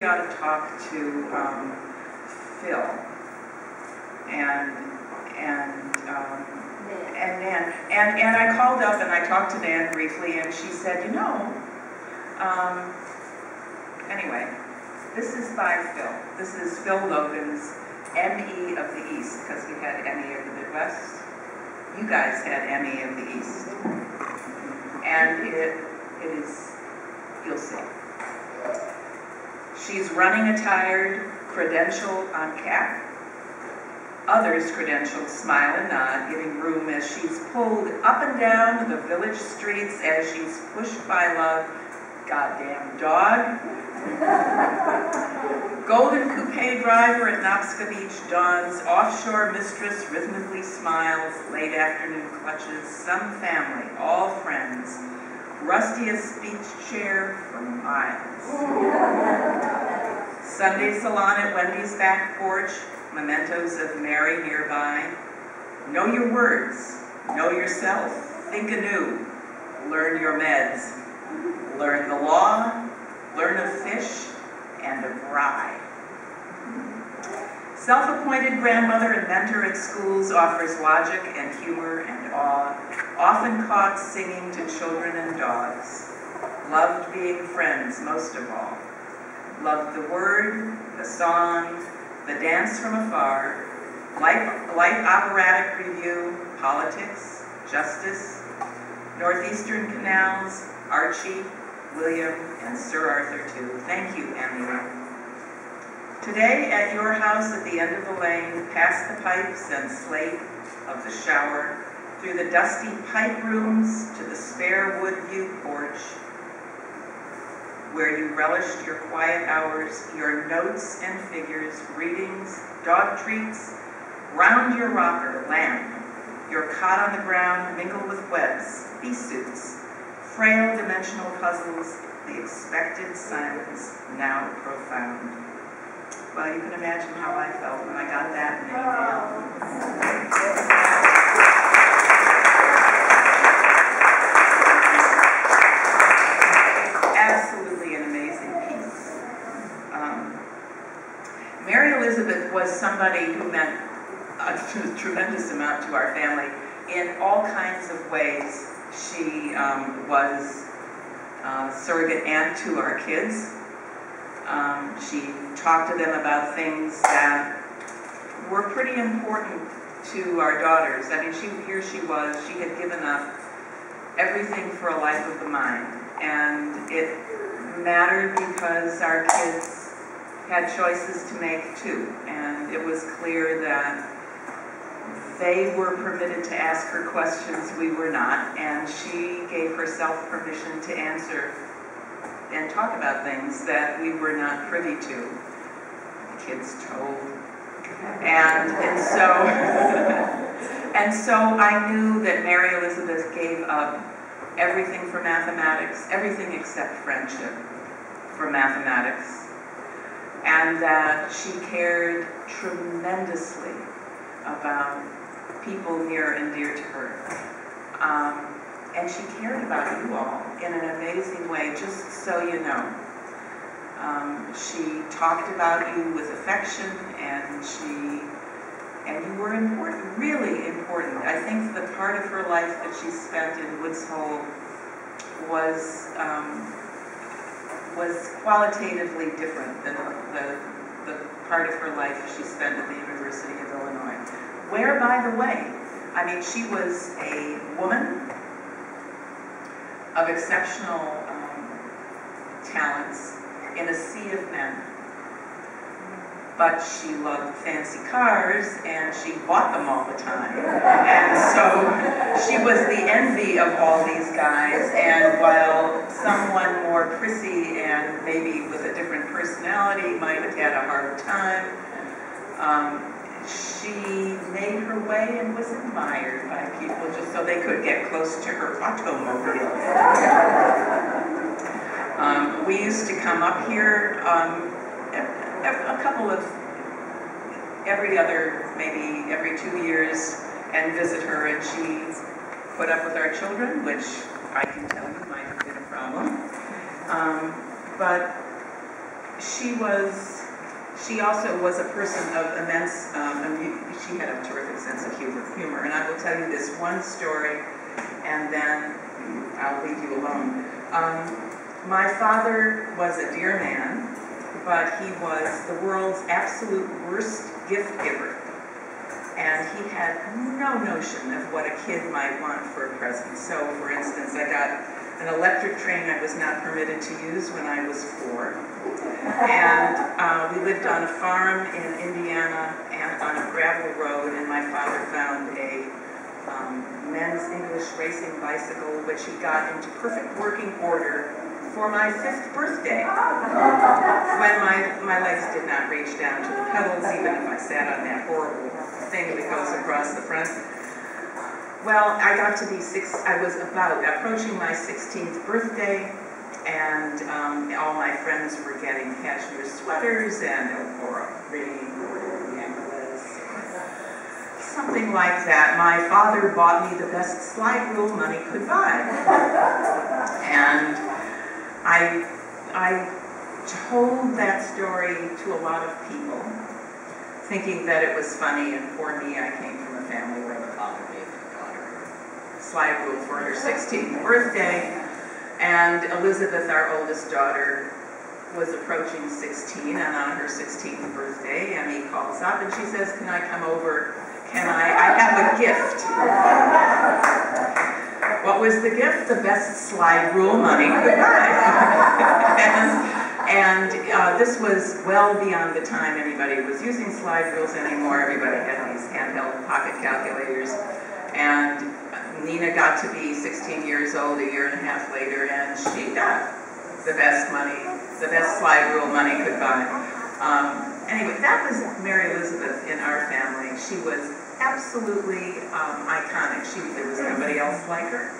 ought to talk to Phil and Nan. And I called up and I talked to Nan briefly, and she said, anyway, this is by Phil. This is Phil Logan's ME of the East, because we had ME of the Midwest. You guys had ME of the East. And it is, you'll see. She's running attired, credentialed on cap. Others credentialed smile and nod, giving room as she's pulled up and down the village streets as she's pushed by love. Goddamn dog. Golden coupe driver at Noxca Beach dawns. Offshore mistress rhythmically smiles. Late afternoon clutches. Some family, all friends. Rustiest speech chair for miles. Sunday salon at Wendy's back porch. Mementos of Mary nearby. Know your words. Know yourself. Think anew. Learn your meds. Learn the law. Learn of fish and of rye. Self-appointed grandmother and mentor at schools, offers logic and humor and awe, often caught singing to children and dogs. Loved being friends most of all. Loved the word, the song, the dance from afar, light operatic review, politics, justice, Northeastern canals, Archie, William, and Sir Arthur too. Thank you, Emily. Today, at your house at the end of the lane, past the pipes and slate of the shower, through the dusty pipe rooms to the spare wood view porch, where you relished your quiet hours, your notes and figures, readings, dog treats, round your rocker, lamp, your cot on the ground mingled with webs, bee suits, frail dimensional puzzles, the expected silence, now profound. Well, you can imagine how I felt when I got that in an Absolutely an amazing piece. Mary Elizabeth was somebody who meant a tremendous amount to our family in all kinds of ways. She was surrogate aunt to our kids. She talked to them about things that were pretty important to our daughters. I mean, here she was, she had given up everything for a life of the mind. And it mattered because our kids had choices to make too. And it was clear that they were permitted to ask her questions, we were not. And she gave herself permission to answer and talk about things that we were not privy to. The kids told. And so I knew that Mary Elizabeth gave up everything for mathematics, everything except friendship for mathematics, and that she cared tremendously about people near and dear to her. And she cared about you all in an amazing way, just so you know. She talked about you with affection, and you were important, really important. I think the part of her life that she spent in Woods Hole was qualitatively different than the part of her life she spent at the University of Illinois. Where, by the way, I mean, she was a woman of exceptional talents in a sea of men. But she loved fancy cars, and she bought them all the time. And so she was the envy of all these guys, and while someone more prissy and maybe with a different personality might have had a hard time, she made her way and was admired by people just so they could get close to her automobile. We used to come up here a couple of, every 2 years, and visit her, and she put up with our children, which I can tell you might have been a problem. But she also was a person of immense, she had a terrific sense of humor. And I will tell you this one story, and then I'll leave you alone. My father was a dear man, but he was the world's absolute worst gift giver. And he had no notion of what a kid might want for a present. So, for instance, I got an electric train I was not permitted to use when I was 4. And we lived on a farm in Indiana and on a gravel road, and my father found a men's English racing bicycle, which he got into perfect working order for my 5th birthday, when my legs did not reach down to the pedals, even if I sat on that horrible thing that goes across the front. Well, I got to be I was about approaching my 16th birthday, and all my friends were getting cashmere sweaters and Elcora ring or necklace, something like that. My father bought me the best slide rule money could buy. And I told that story to a lot of people, thinking that it was funny, and for me, I came from a family where the father gave the daughter a slide rule for her 16th birthday, and Elizabeth, our oldest daughter, was approaching 16, and on her 16th birthday, Emmy calls up and she says, "Can I come over? I have a gift." What was the gift? The best slide rule money could buy. and this was well beyond the time anybody was using slide rules anymore. Everybody had these handheld pocket calculators. And Nina got to be 16 years old a year and a half later, and she got the best slide rule money could buy. Anyway, that was Mary Elizabeth in our family. She was absolutely iconic. There was nobody else like her.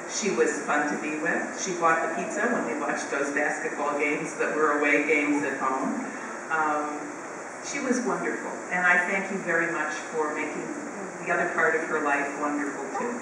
She was fun to be with. She bought the pizza when we watched those basketball games that were away games at home. She was wonderful, and I thank you very much for making the other part of her life wonderful too.